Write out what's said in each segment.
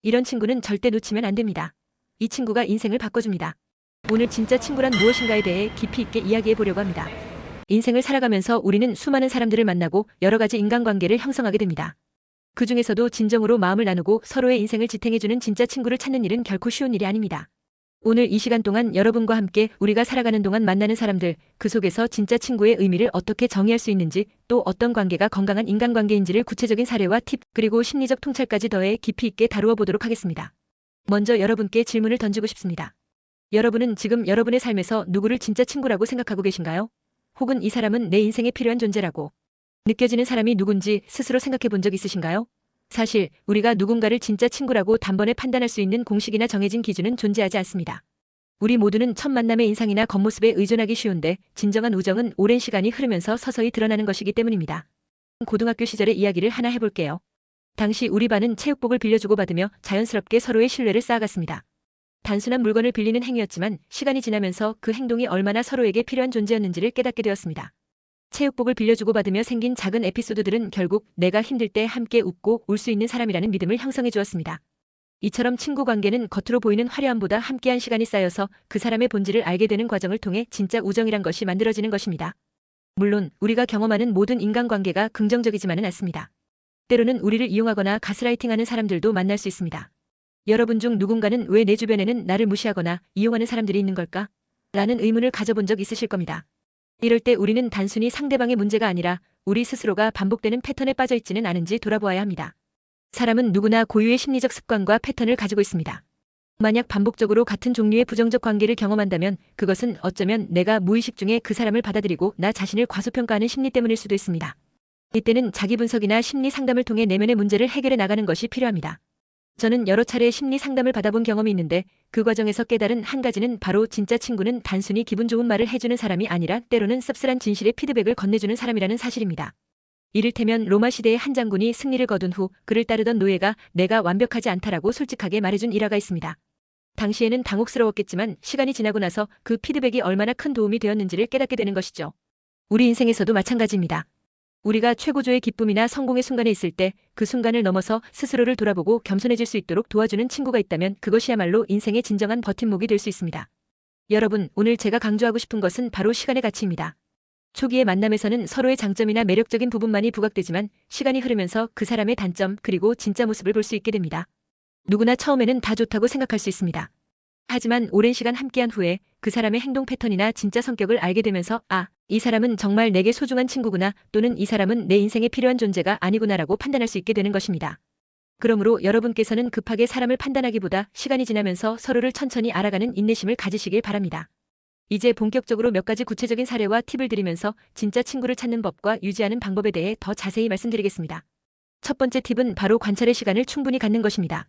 이런 친구는 절대 놓치면 안 됩니다. 이 친구가 인생을 바꿔줍니다. 오늘 진짜 친구란 무엇인가에 대해 깊이 있게 이야기해 보려고 합니다. 인생을 살아가면서 우리는 수많은 사람들을 만나고 여러 가지 인간관계를 형성하게 됩니다. 그 중에서도 진정으로 마음을 나누고 서로의 인생을 지탱해주는 진짜 친구를 찾는 일은 결코 쉬운 일이 아닙니다. 오늘 이 시간 동안 여러분과 함께 우리가 살아가는 동안 만나는 사람들, 그 속에서 진짜 친구의 의미를 어떻게 정의할 수 있는지, 또 어떤 관계가 건강한 인간관계인지를 구체적인 사례와 팁, 그리고 심리적 통찰까지 더해 깊이 있게 다루어 보도록 하겠습니다. 먼저 여러분께 질문을 던지고 싶습니다. 여러분은 지금 여러분의 삶에서 누구를 진짜 친구라고 생각하고 계신가요? 혹은 이 사람은 내 인생에 필요한 존재라고 느껴지는 사람이 누군지 스스로 생각해 본 적 있으신가요? 사실 우리가 누군가를 진짜 친구라고 단번에 판단할 수 있는 공식이나 정해진 기준은 존재하지 않습니다. 우리 모두는 첫 만남의 인상이나 겉모습에 의존하기 쉬운데 진정한 우정은 오랜 시간이 흐르면서 서서히 드러나는 것이기 때문입니다. 고등학교 시절의 이야기를 하나 해볼게요. 당시 우리 반은 체육복을 빌려주고 받으며 자연스럽게 서로의 신뢰를 쌓아갔습니다. 단순한 물건을 빌리는 행위였지만 시간이 지나면서 그 행동이 얼마나 서로에게 필요한 존재였는지를 깨닫게 되었습니다. 체육복을 빌려주고 받으며 생긴 작은 에피소드들은 결국 내가 힘들 때 함께 웃고 울 수 있는 사람이라는 믿음을 형성해 주었습니다. 이처럼 친구 관계는 겉으로 보이는 화려함보다 함께한 시간이 쌓여서 그 사람의 본질을 알게 되는 과정을 통해 진짜 우정이란 것이 만들어지는 것입니다. 물론 우리가 경험하는 모든 인간관계가 긍정적이지만은 않습니다. 때로는 우리를 이용하거나 가스라이팅하는 사람들도 만날 수 있습니다. 여러분 중 누군가는 왜 내 주변에는 나를 무시하거나 이용하는 사람들이 있는 걸까? 라는 의문을 가져본 적 있으실 겁니다. 이럴 때 우리는 단순히 상대방의 문제가 아니라 우리 스스로가 반복되는 패턴에 빠져 있지는 않은지 돌아보아야 합니다. 사람은 누구나 고유의 심리적 습관과 패턴을 가지고 있습니다. 만약 반복적으로 같은 종류의 부정적 관계를 경험한다면 그것은 어쩌면 내가 무의식 중에 그 사람을 받아들이고 나 자신을 과소평가하는 심리 때문일 수도 있습니다. 이때는 자기 분석이나 심리 상담을 통해 내면의 문제를 해결해 나가는 것이 필요합니다. 저는 여러 차례 심리 상담을 받아본 경험이 있는데 그 과정에서 깨달은 한 가지는 바로 진짜 친구는 단순히 기분 좋은 말을 해주는 사람이 아니라 때로는 씁쓸한 진실의 피드백을 건네주는 사람이라는 사실입니다. 이를테면 로마 시대의 한 장군이 승리를 거둔 후 그를 따르던 노예가 내가 완벽하지 않다라고 솔직하게 말해준 일화가 있습니다. 당시에는 당혹스러웠겠지만 시간이 지나고 나서 그 피드백이 얼마나 큰 도움이 되었는지를 깨닫게 되는 것이죠. 우리 인생에서도 마찬가지입니다. 우리가 최고조의 기쁨이나 성공의 순간에 있을 때 그 순간을 넘어서 스스로를 돌아보고 겸손해질 수 있도록 도와주는 친구가 있다면 그것이야말로 인생의 진정한 버팀목이 될 수 있습니다. 여러분, 오늘 제가 강조하고 싶은 것은 바로 시간의 가치입니다. 초기의 만남에서는 서로의 장점이나 매력적인 부분만이 부각되지만 시간이 흐르면서 그 사람의 단점 그리고 진짜 모습을 볼 수 있게 됩니다. 누구나 처음에는 다 좋다고 생각할 수 있습니다. 하지만 오랜 시간 함께한 후에 그 사람의 행동 패턴이나 진짜 성격을 알게 되면서 이 사람은 정말 내게 소중한 친구구나 또는 이 사람은 내 인생에 필요한 존재가 아니구나라고 판단할 수 있게 되는 것입니다. 그러므로 여러분께서는 급하게 사람을 판단하기보다 시간이 지나면서 서로를 천천히 알아가는 인내심을 가지시길 바랍니다. 이제 본격적으로 몇 가지 구체적인 사례와 팁을 드리면서 진짜 친구를 찾는 법과 유지하는 방법에 대해 더 자세히 말씀드리겠습니다. 첫 번째 팁은 바로 관찰의 시간을 충분히 갖는 것입니다.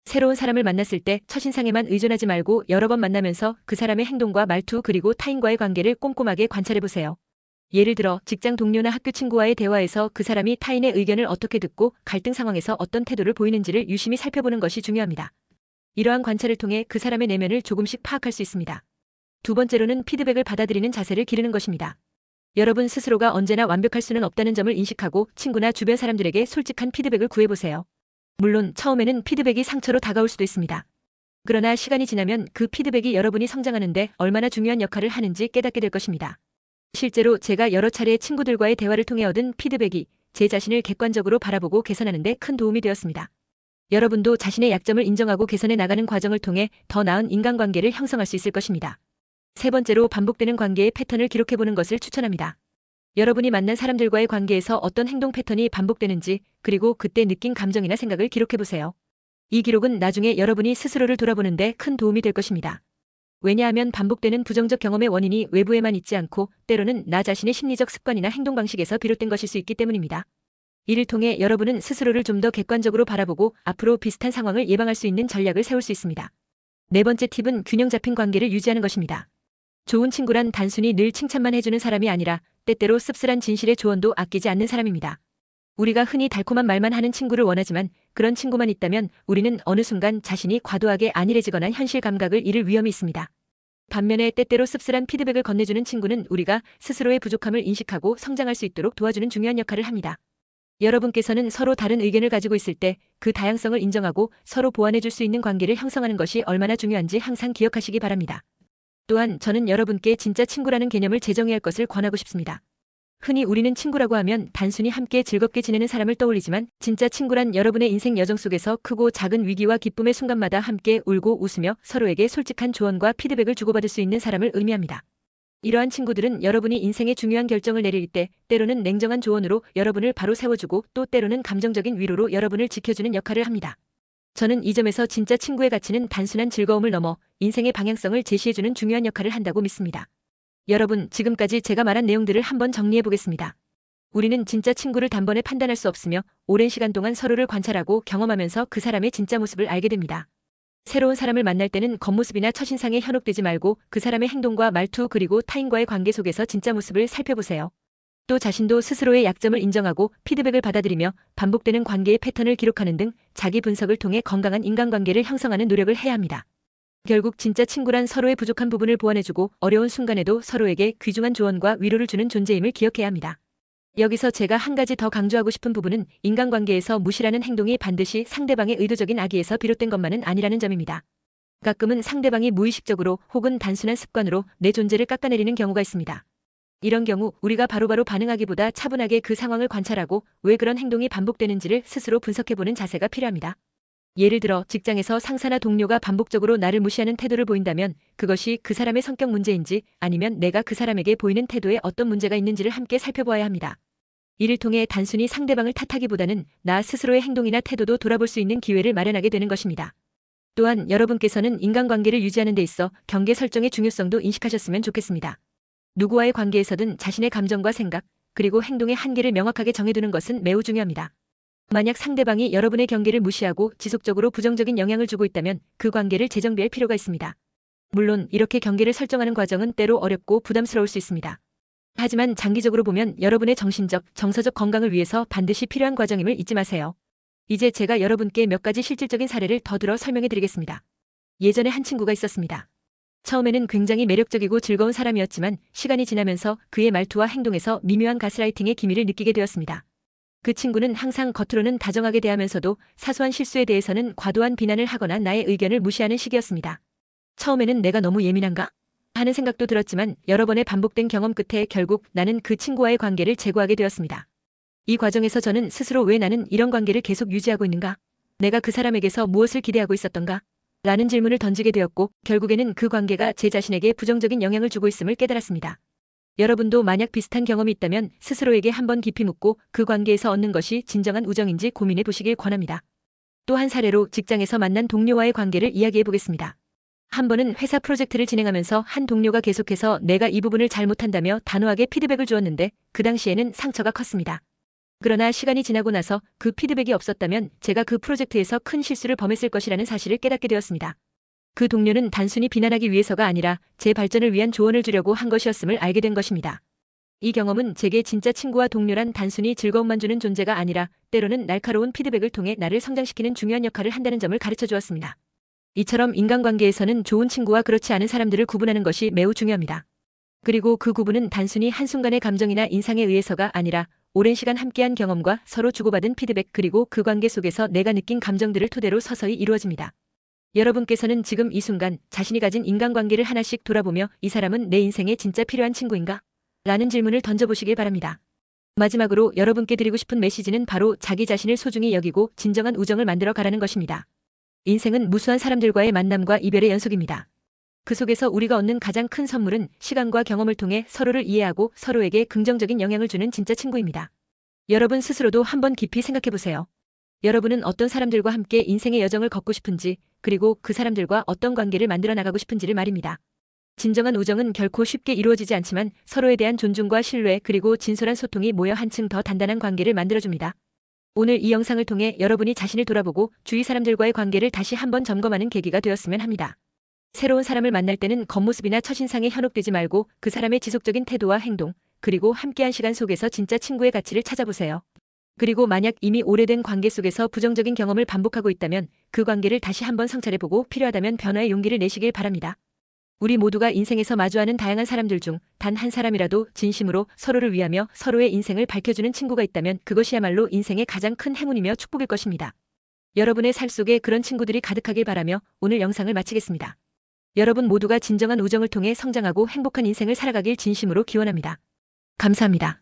새로운 사람을 만났을 때 첫인상에만 의존하지 말고 여러 번 만나면서 그 사람의 행동과 말투 그리고 타인과의 관계를 꼼꼼하게 관찰해보세요. 예를 들어 직장 동료나 학교 친구와의 대화에서 그 사람이 타인의 의견을 어떻게 듣고 갈등 상황에서 어떤 태도를 보이는지를 유심히 살펴보는 것이 중요합니다. 이러한 관찰을 통해 그 사람의 내면을 조금씩 파악할 수 있습니다. 두 번째로는 피드백을 받아들이는 자세를 기르는 것입니다. 여러분 스스로가 언제나 완벽할 수는 없다는 점을 인식하고 친구나 주변 사람들에게 솔직한 피드백을 구해보세요. 물론 처음에는 피드백이 상처로 다가올 수도 있습니다. 그러나 시간이 지나면 그 피드백이 여러분이 성장하는데 얼마나 중요한 역할을 하는지 깨닫게 될 것입니다. 실제로 제가 여러 차례 친구들과의 대화를 통해 얻은 피드백이 제 자신을 객관적으로 바라보고 개선하는 데 큰 도움이 되었습니다. 여러분도 자신의 약점을 인정하고 개선해 나가는 과정을 통해 더 나은 인간관계를 형성할 수 있을 것입니다. 세 번째로 반복되는 관계의 패턴을 기록해보는 것을 추천합니다. 여러분이 만난 사람들과의 관계에서 어떤 행동 패턴이 반복되는지 그리고 그때 느낀 감정이나 생각을 기록해보세요. 이 기록은 나중에 여러분이 스스로를 돌아보는데 큰 도움이 될 것입니다. 왜냐하면 반복되는 부정적 경험의 원인이 외부에만 있지 않고 때로는 나 자신의 심리적 습관이나 행동 방식에서 비롯된 것일 수 있기 때문입니다. 이를 통해 여러분은 스스로를 좀 더 객관적으로 바라보고 앞으로 비슷한 상황을 예방할 수 있는 전략을 세울 수 있습니다. 네 번째 팁은 균형 잡힌 관계를 유지하는 것입니다. 좋은 친구란 단순히 늘 칭찬만 해주는 사람이 아니라 때때로 씁쓸한 진실의 조언도 아끼지 않는 사람입니다. 우리가 흔히 달콤한 말만 하는 친구를 원하지만 그런 친구만 있다면 우리는 어느 순간 자신이 과도하게 안일해지거나 현실 감각을 잃을 위험이 있습니다. 반면에 때때로 씁쓸한 피드백을 건네주는 친구는 우리가 스스로의 부족함을 인식하고 성장할 수 있도록 도와주는 중요한 역할을 합니다. 여러분께서는 서로 다른 의견을 가지고 있을 때 그 다양성을 인정하고 서로 보완해 줄 수 있는 관계를 형성하는 것이 얼마나 중요한지 항상 기억하시기 바랍니다. 또한 저는 여러분께 진짜 친구라는 개념을 재정의할 것을 권하고 싶습니다. 흔히 우리는 친구라고 하면 단순히 함께 즐겁게 지내는 사람을 떠올리지만 진짜 친구란 여러분의 인생 여정 속에서 크고 작은 위기와 기쁨의 순간마다 함께 울고 웃으며 서로에게 솔직한 조언과 피드백을 주고받을 수 있는 사람을 의미합니다. 이러한 친구들은 여러분이 인생의 중요한 결정을 내릴 때 때로는 냉정한 조언으로 여러분을 바로 세워주고 또 때로는 감정적인 위로로 여러분을 지켜주는 역할을 합니다. 저는 이 점에서 진짜 친구의 가치는 단순한 즐거움을 넘어 인생의 방향성을 제시해주는 중요한 역할을 한다고 믿습니다. 여러분, 지금까지 제가 말한 내용들을 한번 정리해 보겠습니다. 우리는 진짜 친구를 단번에 판단할 수 없으며 오랜 시간 동안 서로를 관찰하고 경험하면서 그 사람의 진짜 모습을 알게 됩니다. 새로운 사람을 만날 때는 겉모습이나 첫인상에 현혹되지 말고 그 사람의 행동과 말투 그리고 타인과의 관계 속에서 진짜 모습을 살펴보세요. 또 자신도 스스로의 약점을 인정하고 피드백을 받아들이며 반복되는 관계의 패턴을 기록하는 등 자기 분석을 통해 건강한 인간관계를 형성하는 노력을 해야 합니다. 결국 진짜 친구란 서로의 부족한 부분을 보완해주고 어려운 순간에도 서로에게 귀중한 조언과 위로를 주는 존재임을 기억해야 합니다. 여기서 제가 한 가지 더 강조하고 싶은 부분은 인간관계에서 무시라는 행동이 반드시 상대방의 의도적인 악의에서 비롯된 것만은 아니라는 점입니다. 가끔은 상대방이 무의식적으로 혹은 단순한 습관으로 내 존재를 깎아내리는 경우가 있습니다. 이런 경우 우리가 바로바로 반응하기보다 차분하게 그 상황을 관찰하고 왜 그런 행동이 반복되는지를 스스로 분석해보는 자세가 필요합니다. 예를 들어 직장에서 상사나 동료가 반복적으로 나를 무시하는 태도를 보인다면 그것이 그 사람의 성격 문제인지 아니면 내가 그 사람에게 보이는 태도에 어떤 문제가 있는지를 함께 살펴보아야 합니다. 이를 통해 단순히 상대방을 탓하기보다는 나 스스로의 행동이나 태도도 돌아볼 수 있는 기회를 마련하게 되는 것입니다. 또한 여러분께서는 인간관계를 유지하는 데 있어 경계 설정의 중요성도 인식하셨으면 좋겠습니다. 누구와의 관계에서든 자신의 감정과 생각, 그리고 행동의 한계를 명확하게 정해두는 것은 매우 중요합니다. 만약 상대방이 여러분의 경계를 무시하고 지속적으로 부정적인 영향을 주고 있다면 그 관계를 재정비할 필요가 있습니다. 물론 이렇게 경계를 설정하는 과정은 때로 어렵고 부담스러울 수 있습니다. 하지만 장기적으로 보면 여러분의 정신적, 정서적 건강을 위해서 반드시 필요한 과정임을 잊지 마세요. 이제 제가 여러분께 몇 가지 실질적인 사례를 더 들어 설명해 드리겠습니다. 예전에 한 친구가 있었습니다. 처음에는 굉장히 매력적이고 즐거운 사람이었지만 시간이 지나면서 그의 말투와 행동에서 미묘한 가스라이팅의 기미를 느끼게 되었습니다. 그 친구는 항상 겉으로는 다정하게 대하면서도 사소한 실수에 대해서는 과도한 비난을 하거나 나의 의견을 무시하는 식이었습니다. 처음에는 내가 너무 예민한가? 하는 생각도 들었지만 여러 번의 반복된 경험 끝에 결국 나는 그 친구와의 관계를 재고하게 되었습니다. 이 과정에서 저는 스스로 왜 나는 이런 관계를 계속 유지하고 있는가? 내가 그 사람에게서 무엇을 기대하고 있었던가? 라는 질문을 던지게 되었고 결국에는 그 관계가 제 자신에게 부정적인 영향을 주고 있음을 깨달았습니다. 여러분도 만약 비슷한 경험이 있다면 스스로에게 한번 깊이 묻고 그 관계에서 얻는 것이 진정한 우정인지 고민해 보시길 권합니다. 또 한 사례로 직장에서 만난 동료와의 관계를 이야기해 보겠습니다. 한 번은 회사 프로젝트를 진행하면서 한 동료가 계속해서 내가 이 부분을 잘못한다며 단호하게 피드백을 주었는데 그 당시에는 상처가 컸습니다. 그러나 시간이 지나고 나서 그 피드백이 없었다면 제가 그 프로젝트에서 큰 실수를 범했을 것이라는 사실을 깨닫게 되었습니다. 그 동료는 단순히 비난하기 위해서가 아니라 제 발전을 위한 조언을 주려고 한 것이었음을 알게 된 것입니다. 이 경험은 제게 진짜 친구와 동료란 단순히 즐거움만 주는 존재가 아니라 때로는 날카로운 피드백을 통해 나를 성장시키는 중요한 역할을 한다는 점을 가르쳐 주었습니다. 이처럼 인간관계에서는 좋은 친구와 그렇지 않은 사람들을 구분하는 것이 매우 중요합니다. 그리고 그 구분은 단순히 한순간의 감정이나 인상에 의해서가 아니라 오랜 시간 함께한 경험과 서로 주고받은 피드백 그리고 그 관계 속에서 내가 느낀 감정들을 토대로 서서히 이루어집니다. 여러분께서는 지금 이 순간 자신이 가진 인간관계를 하나씩 돌아보며 이 사람은 내 인생에 진짜 필요한 친구인가? 라는 질문을 던져보시길 바랍니다. 마지막으로 여러분께 드리고 싶은 메시지는 바로 자기 자신을 소중히 여기고 진정한 우정을 만들어 가라는 것입니다. 인생은 무수한 사람들과의 만남과 이별의 연속입니다. 그 속에서 우리가 얻는 가장 큰 선물은 시간과 경험을 통해 서로를 이해하고 서로에게 긍정적인 영향을 주는 진짜 친구입니다. 여러분 스스로도 한번 깊이 생각해보세요. 여러분은 어떤 사람들과 함께 인생의 여정을 걷고 싶은지, 그리고 그 사람들과 어떤 관계를 만들어 나가고 싶은지를 말입니다. 진정한 우정은 결코 쉽게 이루어지지 않지만 서로에 대한 존중과 신뢰 그리고 진솔한 소통이 모여 한층 더 단단한 관계를 만들어줍니다. 오늘 이 영상을 통해 여러분이 자신을 돌아보고 주위 사람들과의 관계를 다시 한번 점검하는 계기가 되었으면 합니다. 새로운 사람을 만날 때는 겉모습이나 첫인상에 현혹되지 말고 그 사람의 지속적인 태도와 행동, 그리고 함께한 시간 속에서 진짜 친구의 가치를 찾아보세요. 그리고 만약 이미 오래된 관계 속에서 부정적인 경험을 반복하고 있다면 그 관계를 다시 한번 성찰해보고 필요하다면 변화의 용기를 내시길 바랍니다. 우리 모두가 인생에서 마주하는 다양한 사람들 중 단 한 사람이라도 진심으로 서로를 위하며 서로의 인생을 밝혀주는 친구가 있다면 그것이야말로 인생의 가장 큰 행운이며 축복일 것입니다. 여러분의 삶 속에 그런 친구들이 가득하길 바라며 오늘 영상을 마치겠습니다. 여러분 모두가 진정한 우정을 통해 성장하고 행복한 인생을 살아가길 진심으로 기원합니다. 감사합니다.